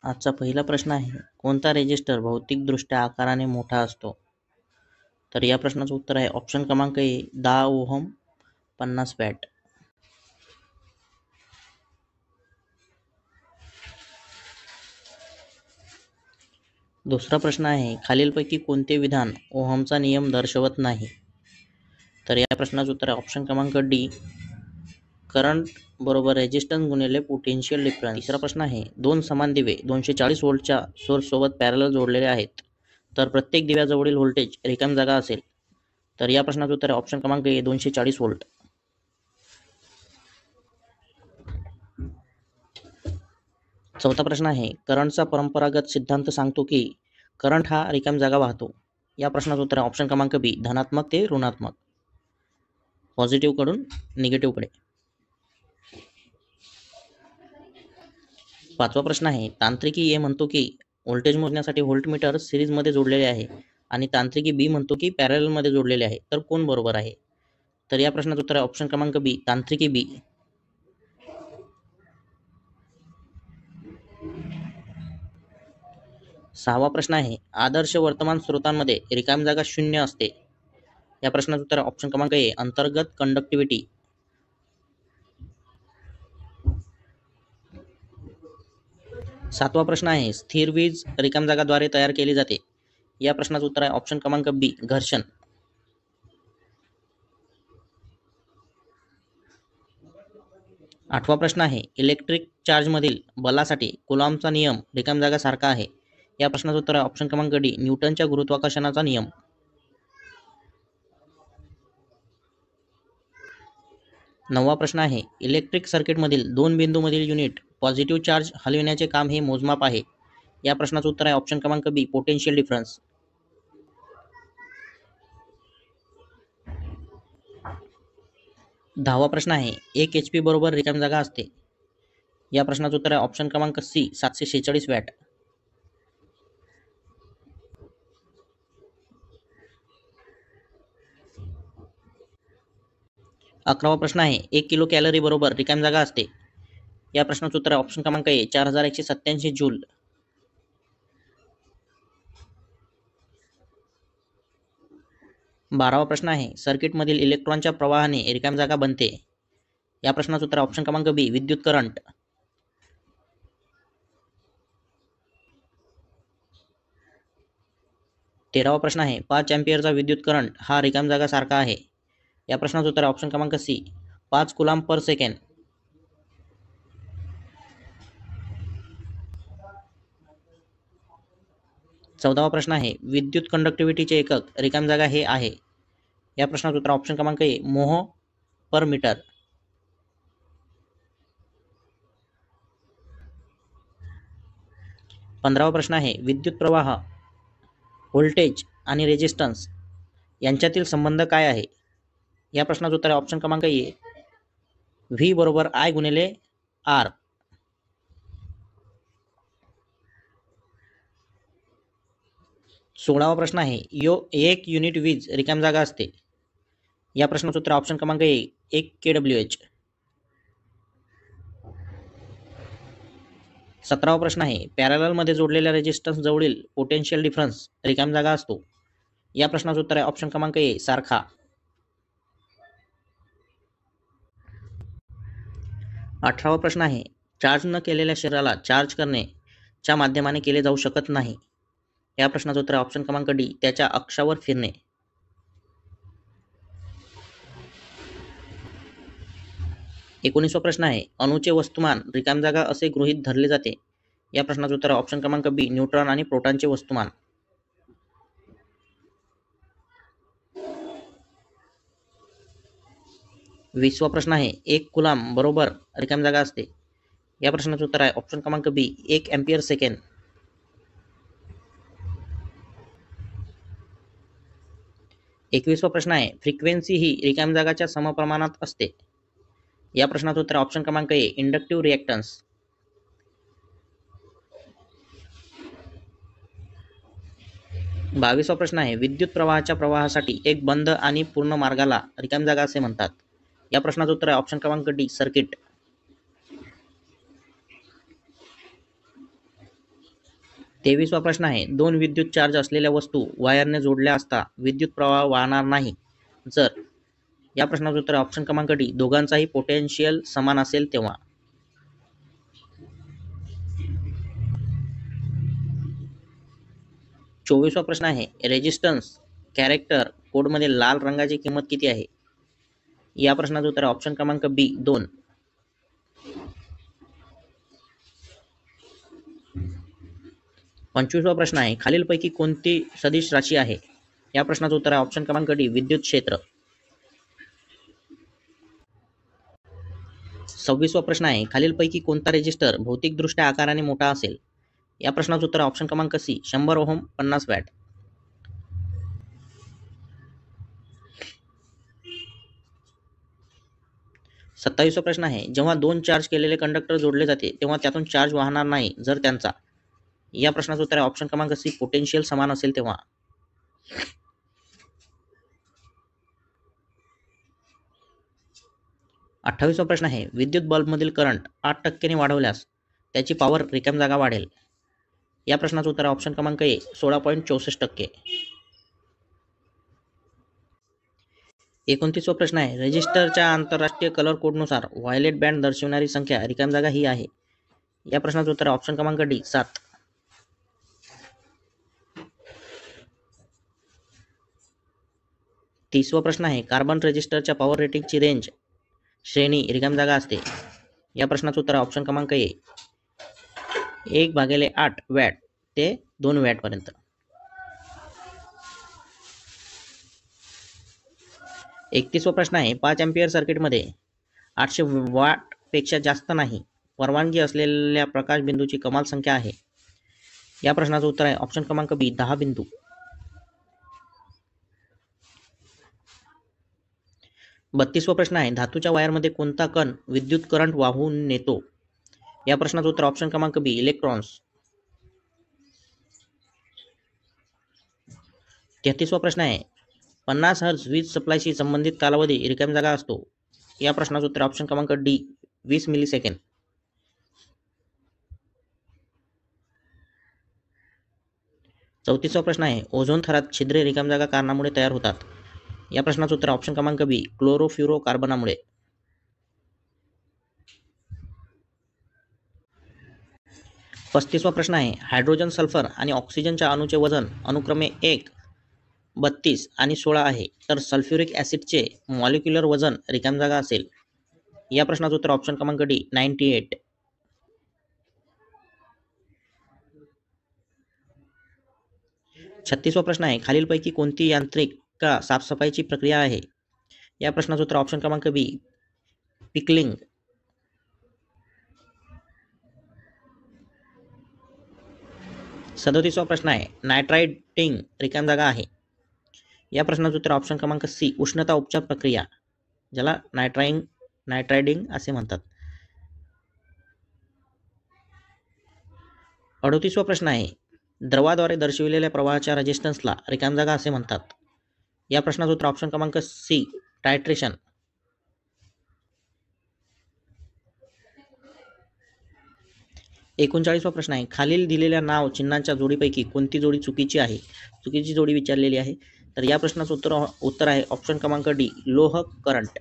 आजचा पहिला प्रश्न आहे, कोणता रेजिस्टर भौतिकदृष्ट्या आकाराने मोठा असतो? तर या प्रश्नाचं उत्तर आहे ऑप्शन क्रमांक ए 10 ओहम 50 वॅट. दुसरा प्रश्न आहे, खालीलपैकी कोणते विधान ओहमचा नियम दर्शवत नाही? तर या प्रश्नाचं उत्तर आहे ऑप्शन क्रमांक डी करंट बरोबर रेजिस्टन्स गुणिले पोटेन्शियल डिफरन्स. तिसरा प्रश्न आहे, दोन समान दिवे 240 व्होल्टच्या सोर्स सोबत पॅरलल जोडलेले आहेत, तर प्रत्येक दिव्याजवळील व्होल्टेज रिकामी जागा असेल. तर या प्रश्नाचं उत्तर आहे ऑप्शन क्रमांक ए 240 व्होल्ट. चौथा प्रश्न आहे, करंटचा परंपरागत सिद्धांत सांगतो की करंट हा रिकामी जागा वाहतो. या प्रश्नाचं उत्तर आहे ऑप्शन क्रमांक बी धनात्मक ते ऋणात्मक, पॉझिटिव्ह कडून निगेटिव्ह कडे. पाचवा प्रश्न आहे, तांत्रिकी ए म्हणतो की व्होल्टेज मोजण्यासाठी व्होल्टमीटर सिरीजमध्ये जोडलेले आहे आणि तांत्रिकी बी म्हणतो की पॅरललमध्ये जोडलेले आहे, तर कोण बरोबर आहे? तर या प्रश्नाचं उत्तर आहे ऑप्शन क्रमांक बी तांत्रिकी बी. सहावा प्रश्न आहे, आदर्श वर्तमान स्रोतांमध्ये रिकामी जागा 0 असते. या प्रश्नाचं उत्तर आहे ऑप्शन क्रमांक ए अंतर्गत कंडक्टिव्हिटी. सातवा प्रश्न आहे, स्थिर वीज रिकामी जागाद्वारे तयार केली जाते. या प्रश्नाचं उत्तर आहे ऑप्शन क्रमांक बी घर्षण. आठवा प्रश्न आहे, इलेक्ट्रिक चार्जमधील बलासाठी कुलॉम्बचा नियम रिकामी जागा सारखा आहे. या प्रश्नाचं उत्तर आहे ऑप्शन क्रमांक डी न्यूटनच्या गुरुत्वाकर्षणाचा नियम. नववा प्रश्न आहे, इलेक्ट्रिक सर्किटमधील दोन बिंदूमधील युनिट पॉझिटिव्ह चार्ज हलविण्याचे काम हे मोजमाप आहे. या प्रश्नाचं उत्तर आहे ऑप्शन क्रमांक बी पोटेन्शियल डिफरन्स. दहावा प्रश्न आहे, 1 HP बरोबर रिकामी जागा असते. या प्रश्नाचं उत्तर आहे ऑप्शन क्रमांक सी 746 वॅट. अकरावा प्रश्न आहे, 1 किलो कॅलरी बरोबर रिकामी जागा असते. या प्रश्नाचं उत्तर आहे ऑप्शन क्रमांक ए 4187 जूल. 12वा प्रश्न आहे, सर्किटमधील इलेक्ट्रॉनच्या प्रवाहाने रिकामी जागा बनते. या प्रश्नाचं उत्तर आहे ऑप्शन क्रमांक बी विद्युत करंट. 13वा प्रश्न आहे, 5 अँपिअरचा विद्युत करंट हा रिकामी जागा सारखा आहे. या प्रश्नाचं उत्तर आहे ऑप्शन क्रमांक सी 5 कुलाम पर सेकंड. 14वा प्रश्न आहे, विद्युत कंडक्टिव्हिटीचे एकक रिकामी जागा हे आहे. या प्रश्नाचं उत्तर ऑप्शन क्रमांक ए मोह पर मीटर. 15वा प्रश्न आहे, विद्युत प्रवाह व्होल्टेज आणि रेजिस्टन्स यांच्यातील संबंध काय आहे? या प्रश्नाचं उत्तर आहे ऑप्शन क्रमांक ए व्ही बरोबर आय गुणिले आर. 16वा प्रश्न आहे, 1 युनिट वीज रिकामी जागा असते. या प्रश्नाचं उत्तर ऑप्शन क्रमांक ए 1 kWh. 17वा प्रश्न आहे, पॅरललमध्ये जोडलेल्या रेजिस्टन्स जवळील पोटेन्शियल डिफरन्स रिकामी जागा असतो. या प्रश्नाचं उत्तर आहे ऑप्शन क्रमांक ए सारखा. 18वा प्रश्न आहे, चार्ज न केलेल्या शरीराला चार्ज करणे च्या माध्यमाने केले जाऊ शकत नाही. या प्रश्नाचं उत्तर आहे ऑप्शन क्रमांक डी त्याच्या अक्षावर फिरणे. 19वा प्रश्न आहे, अणूचे वस्तुमान रिकामी जागा असे गृहीत धरले जाते. या प्रश्नाचं उत्तर आहे ऑप्शन क्रमांक बी न्यूट्रॉन आणि प्रोटॉनचे वस्तुमान. 20वा प्रश्न आहे, 1 कुलाम बरोबर रिकामी जागा असते. या प्रश्नाचं उत्तर आहे ऑप्शन क्रमांक बी 1 अँपिअर सेकंड. 21वा प्रश्न आहे, फ्रिक्वेन्सी ही रिकामी जागाच्या समप्रमाणात असते. या प्रश्नाचं उत्तर ऑप्शन क्रमांक ए इंडक्टिव्ह रिएक्टन्स. 22वा प्रश्न आहे, विद्युत प्रवाहाच्या प्रवाहासाठी एक बंद आणि पूर्ण मार्गाला रिकामी जागा असे म्हणतात. या प्रश्नाचं उत्तर आहे ऑप्शन क्रमांक डी सर्किट. 23वा प्रश्न आहे, दोन विद्युत चार्ज असलेल्या वस्तू वायरने जोडल्या असता विद्युत प्रवाह वाहणार नाही जर. या प्रश्नाचं उत्तर ऑप्शन क्रमांक डी, दोघांचाही पोटेन्शियल समान असेल तेव्हा. 24वा प्रश्न आहे, रेजिस्टन्स कॅरेक्टर कोडमध्ये लाल रंगाची किंमत किती आहे? या प्रश्नाचं उत्तर ऑप्शन क्रमांक बी, 2. 25वा प्रश्न आहे, खालीलपैकी कोणती सदिश राशी आहे? या प्रश्नाचं उत्तर आहे ऑप्शन क्रमांक डी, विद्युत क्षेत्र. 26वा प्रश्न आहे, खालीलपैकी कोणता रेजिस्टर भौतिकदृष्ट्या आकाराने मोठा असेल? या प्रश्नाचं उत्तर ऑप्शन क्रमांक सी, 100 ओहम 50 वॅट. 27वा प्रश्न आहे, जेव्हा दोन चार्ज केलेले कंडक्टर जोडले जाते तेव्हा त्यातून चार्ज वाहणार नाही जर त्यांचा. या प्रश्नाचं उत्तर आहे ऑप्शन क्रमांक सी, पोटेन्शियल समान असेल तेव्हा. 28वा प्रश्न आहे, विद्युत बल्बमधील करंट 8% ने वाढवल्यास त्याची पॉवर रिकाम जागा वाढेल. या प्रश्नाचं उत्तर आहे ऑप्शन क्रमांक ए, 16.64%. 29वा प्रश्न आहे, रजिस्टरच्या आंतरराष्ट्रीय कलर कोडनुसार व्हायलेट बँड दर्शविणारी संख्या रिकाम जागा ही आहे. या प्रश्नाचं उत्तर आहे ऑप्शन क्रमांक डी, 7. 30वा प्रश्न आहे, कार्बन रेजिस्टरच्या पॉवर रेटिंगची रेंज श्रेणी रिकाम जागा असते. या प्रश्नाचं उत्तर आहे ऑप्शन क्रमांक ए, 1/8 वॅट ते 2 वॅट पर्यंत. 31वा प्रश्न आहे, 5 अँपिअर सर्किटमध्ये 800 वॅट पेक्षा जास्त नाही परवानगी असलेल्या प्रकाश बिंदूची कमाल संख्या आहे. या प्रश्नाचं उत्तर आहे ऑप्शन क्रमांक बी, 10 बिंदू. 32वा प्रश्न आहे, धातूच्या वायरमध्ये कोणता कण विद्युत करंट वाहून नेतो? या प्रश्नाचं उत्तर ऑप्शन क्रमांक बी, इलेक्ट्रॉन्स. 33वा प्रश्न आहे, 50 हर्ट्झ वीज सप्लायशी संबंधित कालावधी रिकाम जागा असतो. या प्रश्नाचं उत्तर ऑप्शन क्रमांक डी, 20 मिलीसेकंद. 34वा प्रश्न आहे, ओझोन थरात छिद्रे रिकाम जागा कारणामुळे तयार होतात. या प्रश्नाचं उत्तर ऑप्शन क्रमांक बी, क्लोरोफ्युरोकार्बनामुळे. 35वा प्रश्न आहे, हायड्रोजन, सल्फर आणि ऑक्सिजनच्या अणूचे वजन अनुक्रमे 1, 32 आणि 16 आहे तर सल्फ्युरिक ॲसिडचे मॉलिक्युलर वजन रिकाम जागा असेल. या प्रश्नाचं उत्तर ऑप्शन क्रमांक डी, 98. 36वा प्रश्न आहे, खालीलपैकी कोणती यांत्रिक साफसफाईची प्रक्रिया आहे? या प्रश्नाचं उत्तर ऑप्शन क्रमांक बी, पिकलिंग. 37वा प्रश्न आहे, नायट्रायटिंग रिकाम जागा आहे. या प्रश्नाचं उत्तर ऑप्शन क्रमांक सी, उष्णता उपचार प्रक्रिया, ज्याला नायट्रायडिंग असे म्हणतात. 38वा प्रश्न आहे, द्रवाद्वारे दर्शविलेल्या प्रवाहाच्या रेजिस्टन्सला रिकाम जागा असे म्हणतात. या प्रश्नाचं उत्तर ऑप्शन क्रमांक सी, टायट्रेशन. 39वा प्रश्न आहे, खालील दिलेल्या नाव चिन्हांच्या जोडीपैकी कोणती जोडी चुकीची आहे? चुकीची जोडी विचारलेली आहे. तर या प्रश्नाचं उत्तर आहे ऑप्शन क्रमांक डी, लोह करंट.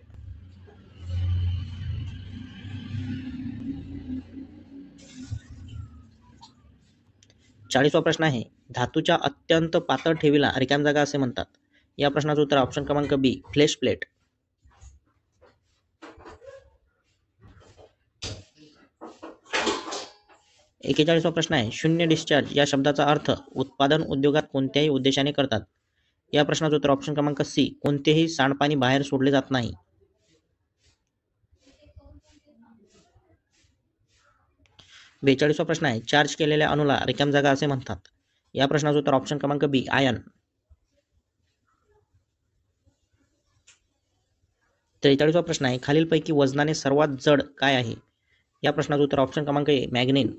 40वा प्रश्न आहे, धातूच्या अत्यंत पातळ ठेवीला रिकाम जागा असे म्हणतात. या प्रश्नाचं उत्तर ऑप्शन क्रमांक बी, फ्लेश प्लेट. 41वा प्रश्न आहे, शून्य डिस्चार्ज या शब्दाचा अर्थ उत्पादन उद्योगात कोणत्याही उद्देशाने करतात. या प्रश्नाचं उत्तर ऑप्शन क्रमांक सी, कोणतेही सांडपाणी बाहेर सोडले जात नाही. 42वा प्रश्न आहे, चार्ज केलेल्या अणूला रिकाम जागा असे म्हणतात. या प्रश्नाचं उत्तर ऑप्शन क्रमांक बी, आयन. 43वा प्रश्न आहे, खालीलपैकी वजनाने सर्वात जड काय आहे? या प्रश्नाचं उत्तर ऑप्शन क्रमांक ए, मॅग्नीन.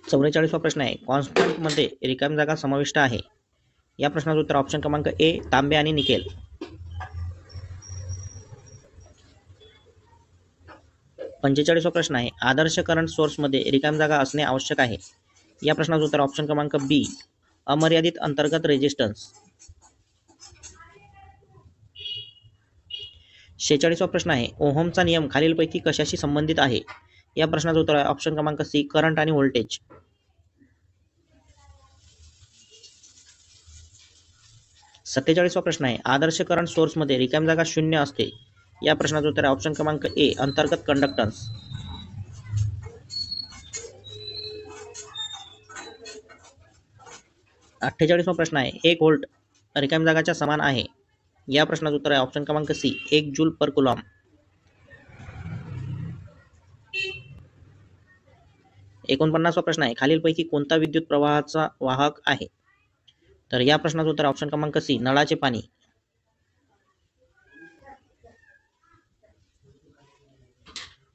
44वा प्रश्न आहे, कॉन्स्टंट मध्ये रिकाम जागा समाविष्ट आहे. या प्रश्नाचं उत्तर ऑप्शन क्रमांक ए, तांबे आणि निकेल. 45वा प्रश्न आहे, आदर्श करंट सोर्समध्ये रिकाम जागा असणे आवश्यक आहे. या प्रश्नाचं उत्तर ऑप्शन क्रमांक बी, अमर्यादित अंतर्गत रेजिस्टन्स. 46वा प्रश्न आहे, ओहमचा नियम खालीलपैकी कशाशी संबंधित आहे? या प्रश्नाचं उत्तर आहे ऑप्शन क्रमांक सी, करंट आणि व्होल्टेज. 47वा प्रश्न आहे, आदर्श करंट सोर्समध्ये रिकाम जागा 0 असते. या प्रश्नाचं उत्तर आहे ऑप्शन क्रमांक ए, अंतर्गत कंडक्टन्स. 48वा प्रश्न आहे, 1 व्होल्ट रिकाम जागाच्या समान आहे. या प्रश्नाचं उत्तर आहे ऑप्शन क्रमांक सी, 1 जूल पर कुलॉम. 49वा प्रश्न आहे, खालीलपैकी कोणता विद्युत प्रवाहाचा वाहक आहे? तर या प्रश्नाचं उत्तर ऑप्शन क्रमांक सी, नळाचे पाणी.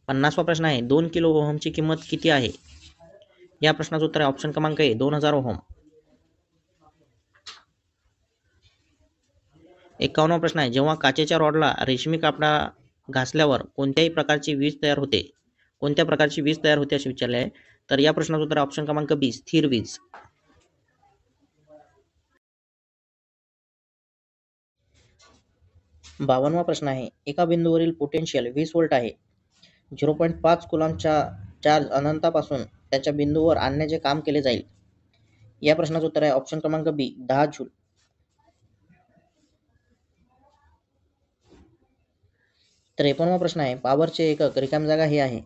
50वा प्रश्न आहे, 2 किलो ओहमची किंमत किती आहे? या प्रश्नाचं उत्तर आहे ऑप्शन क्रमांक ए, 2000 ओहम. 51वा प्रश्न आहे, जेव्हा काचेच्या रॉडला रेशमी कापडा घासल्यावर कोणत्या प्रकारची वीज तयार होते असे विचारले आहे. तर या प्रश्नाचं उत्तर ऑप्शन क्रमांक बी, स्थिर वीज. 52वा प्रश्न आहे, एका बिंदूवरील पोटेन्शियल 20 व्होल्ट आहे. 0.5 कुलॉमचा चार्ज अनंतापासून त्याच्या बिंदूवर आणण्याचे काम केले जाईल. या प्रश्नाचं उत्तर आहे ऑप्शन क्रमांक बी, 10 जूल. 53वा प्रश्न आहे, पॉवरचे एकक रिकाम जागा हे आहे.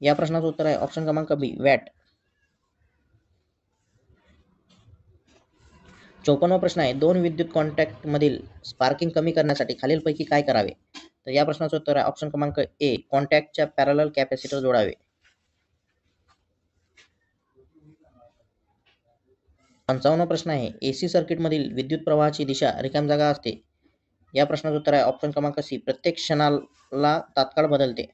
या प्रश्नाचं उत्तर आहे ऑप्शन क्रमांक बी, वॅट. 54वा प्रश्न आहे, 2 विद्युत कॉन्टॅक्ट मधील स्पार्किंग कमी करण्यासाठी खालीलपैकी काय करावे? तर या प्रश्नाचं उत्तर आहे ऑप्शन क्रमांक ए, कॉन्टॅक्टच्या पॅरलल कॅपॅसिटर जोडावे. 55वा प्रश्न आहे, एसी सर्किट मधील विद्युत प्रवाहाची दिशा रिकाम जागा असते. या प्रश्नाचं उत्तर आहे ऑप्शन क्रमांक सी, प्रत्येक क्षणाला तात्काळ बदलते.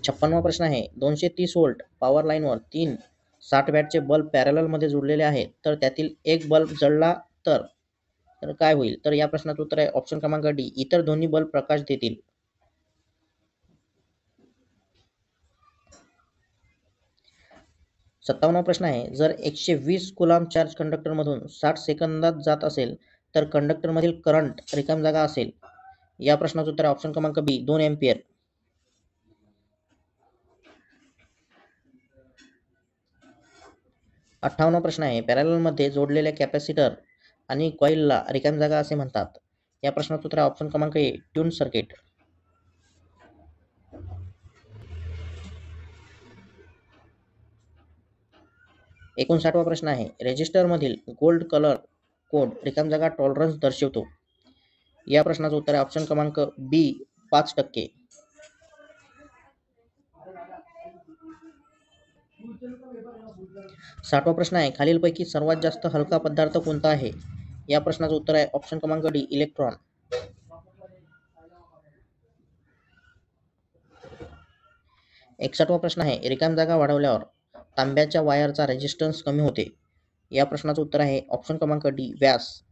56वा प्रश्न आहे, 230 व्होल्ट पॉवर लाईनवर 3 60 वॅटचे बल्ब पॅरलल मध्ये जोडलेले आहेत. तर त्यातील एक बल्ब जळला तर तर काय होईल? तर या प्रश्नाचं उत्तर आहे ऑप्शन क्रमांक डी, इतर दोन्ही बल्ब प्रकाश देतील. 57वा प्रश्न आहे, जर 120 कुलॉम चार्ज कंडक्टरमधून 60 सेकंदात जात असेल तर कंडक्टरमधील करंट रिकाम जागा असेल. या प्रश्नाचं उत्तर आहे ऑप्शन क्रमांक बी, 2 एम्पियर. 58वा प्रश्न आहे, पॅरललमध्ये जोडलेल्या कॅपॅसिटर आणि कॉइलला रिकाम जागा असे म्हणतात. या प्रश्नाचं उत्तर आहे ऑप्शन क्रमांक ए, ट्यून सर्किट. 59वा प्रश्न आहे, रेजिस्टरमधील गोल्ड कलर कोड रिकाम जागा टॉलरन्स दर्शवतो. या प्रश्नाचं उत्तर आहे ऑप्शन क्रमांक बी, 5%. 60वा प्रश्न आहे, खालीलपैकी सर्वात जास्त हलका पदार्थ कोणता आहे? या प्रश्नाचं उत्तर आहे ऑप्शन क्रमांक डी, इलेक्ट्रॉन. 61वा प्रश्न आहे, रिकाम जागा वाढवल्यावर तांब्याच्या वायरचा रेजिस्टन्स कमी होते. या प्रश्नाचं उत्तर आहे ऑप्शन क्रमांक डी, व्यास.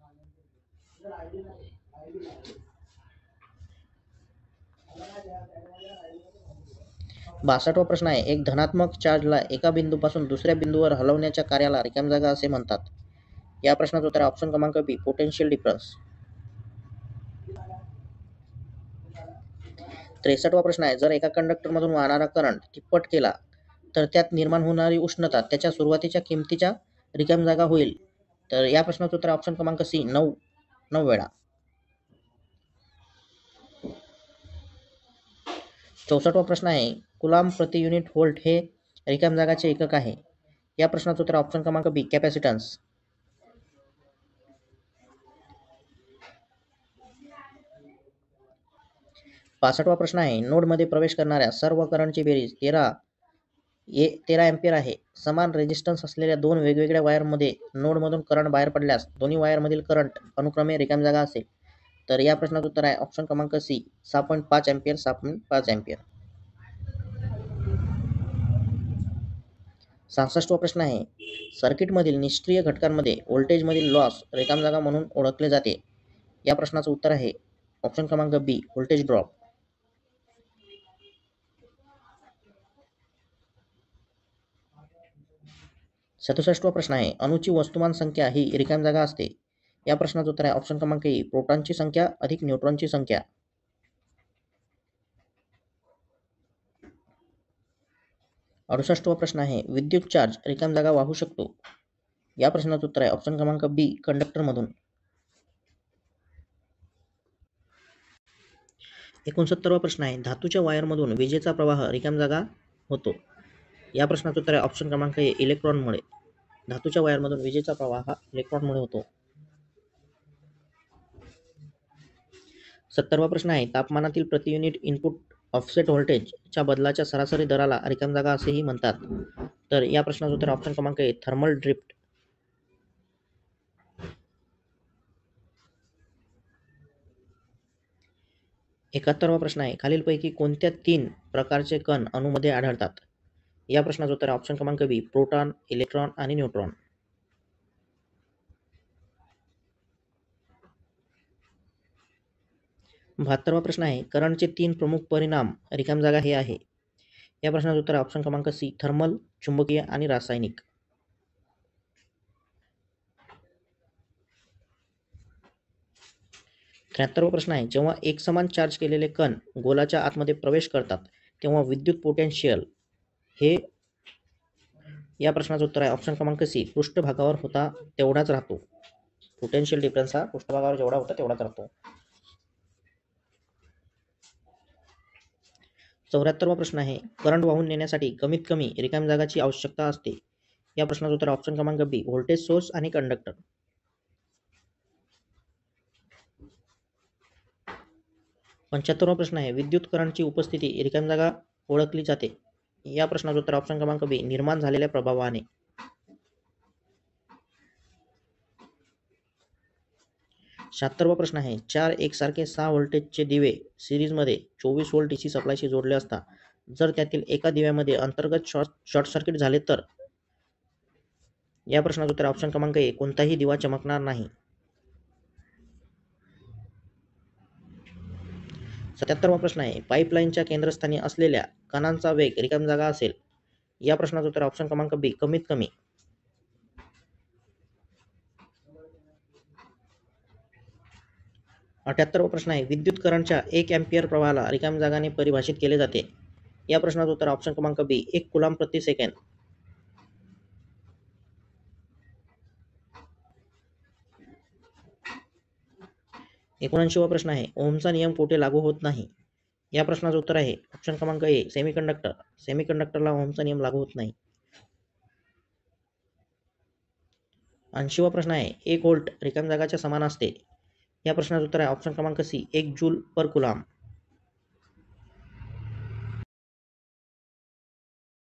62वा प्रश्न आहे, एक धनात्मक चार्जला एका बिंदूपासून दुसऱ्या बिंदूवर हलवण्याच्या कार्याला रिकाम जागा असे म्हणतात. या प्रश्नाचं उत्तर आहे ऑप्शन क्रमांक बी, पोटेन्शियल डिफरन्स. 63वा प्रश्न आहे, जर एका कंडक्टरमधून वाहणारा करंट तिप्पट केला तर त्यात निर्माण होणारी उष्णता त्याच्या सुरुवातीच्या किमतीच्या रिकाम जागा होईल. तर या प्रश्नाचं उत्तर ऑप्शन क्रमांक सी, 9 वेळा. 64वा प्रश्न आहे, कुलाम प्रति युनिट व्होल्ट हे रिकाम जागाचे एकक आहे. या प्रश्नाचं उत्तर ऑप्शन क्रमांक बी, कॅपॅसिटन्स. 65वा प्रश्न आहे, नोडमध्ये प्रवेश करणाऱ्या सर्व करंटची बेरीज 13 एम्पियर आहे. समान रेजिस्टन्स असलेल्या 2 वेगवेगळ्या वायरमध्ये नोडमधून करंट बाहेर पडल्यास दोन्ही वायरमधील करंट अनुक्रमे रिकाम जागा असेल. तर या प्रश्नाचं उत्तर आहे ऑप्शन क्रमांक सी, 6.5 एम्पियर, 6.5 एम्पियर. 66वा प्रश्न आहे, सर्किटमधील निष्क्रिय घटकांमध्ये व्होल्टेजमधील लॉस रिकाम जागा म्हणून ओळखले जाते. या प्रश्नाचं उत्तर आहे ऑप्शन क्रमांक बी, व्होल्टेज ड्रॉप. 67वा प्रश्न आहे, अणूची वस्तुमान संख्या ही रिकाम्या जागा असते. या प्रश्नाचं उत्तर आहे ऑप्शन क्रमांक ए, प्रोटॉनची संख्या अधिक न्यूट्रॉनची संख्या. 68वा प्रश्न आहे, विद्युत चार्ज रिकाम्या जागा वाहू शकतो. या प्रश्नाचं उत्तर आहे ऑप्शन क्रमांक बी, कंडक्टरमधून. 69वा प्रश्न आहे, धातूच्या वायरमधून विजेचा प्रवाह रिकाम्या जागा होतो. या प्रश्नाचं उत्तर आहे ऑप्शन क्रमांक ए, इलेक्ट्रॉनमुळे. धातूच्या वायरमधून विजेचा प्रवाह हा इलेक्ट्रॉनमुळे होतो. 70वा प्रश्न आहे, तापमानातील प्रति युनिट इनपुट ऑफसेट व्होल्टेजच्या बदलाच्या सरासरी दराला रिकाम्या जागा असेही म्हणतात. तर या प्रश्नाचं उत्तर ऑप्शन क्रमांक ए, थर्मल ड्रिफ्ट. 71वा प्रश्न आहे, खालीलपैकी कोणत्या 3 प्रकारचे कण अणूमध्ये आढळतात. या प्रश्नाचं उत्तर ऑप्शन क्रमांक बी, प्रोटॉन, इलेक्ट्रॉन आणि न्यूट्रॉन. 72वा प्रश्न आहे, करंटचे 3 प्रमुख परिणाम रिकाम्या जागा हे आहे. या प्रश्नाचं उत्तर ऑप्शन क्रमांक सी, थर्मल, चुंबकीय आणि रासायनिक. 73वा प्रश्न आहे, जेव्हा एकसमान चार्ज केलेले कण गोलाच्या आतमध्ये प्रवेश करतात तेव्हा विद्युत पोटेन्शियल हे. या प्रश्नाचं उत्तर आहे ऑप्शन क्रमांक सी, पृष्ठभागावर होता तेवढाच राहतो. पोटेन्शियल डिफरन्स हा पृष्ठभागावर जेवढा होता तेवढाच राहतो. 74वा प्रश्न आहे, करंट वाहून नेण्यासाठी कमीत कमी रिकाम्या जागाची आवश्यकता असते. या प्रश्नाचं उत्तर ऑप्शन क्रमांक बी, व्होल्टेज सोर्स आणि कंडक्टर. 75वा प्रश्न आहे, विद्युत करंटची उपस्थिती रिकाम्या जागा ओळखली जाते. या प्रश्नाचं उत्तर ऑप्शन क्रमांक बी, निर्माण झालेल्या प्रभावाने. 76वा प्रश्न आहे, 4 एकसारखे 6 व्होल्टेजचे दिवे सिरीजमध्ये 24 व्होल्ट डीसी सप्लायशी जोडले असता जर त्यातील एका दिव्यामध्ये अंतर्गत शॉर्ट सर्किट झाले तर. या प्रश्नाचं उत्तर ऑप्शन क्रमांक ए, कोणताही दिवा चमकणार नाही. 77वा प्रश्न आहे, पाईपलाईनच्या केंद्रस्थानी असलेल्या कणांचा वेग रिकाम्या जागा असेल. या प्रश्नाचं उत्तर ऑप्शन क्रमांक बी, कमीत कमी. 78वा प्रश्न आहे, विद्युत करंटच्या 1 अँपिअर प्रवाहाला रिकाम्या जागाने परिभाषित केले जाते. या प्रश्नाचं उत्तर ऑप्शन क्रमांक बी, 1 कुलाम्ब प्रति सेकंद. 79वा प्रश्न आहे, ओहमचा नियम कोठे लागू होत नाही. या प्रश्नाचं उत्तर आहे ऑप्शन क्रमांक ए, सेमीकंडक्टर. सेमीकंडक्टरला ओहमचा नियम लागू होत नाही. 80वा प्रश्न आहे, 1 व्होल्ट रिकाम्या जागाच्या समान असते. या प्रश्नाचं उत्तर आहे ऑप्शन क्रमांक सी, 1 जूल पर कुलाम्ब.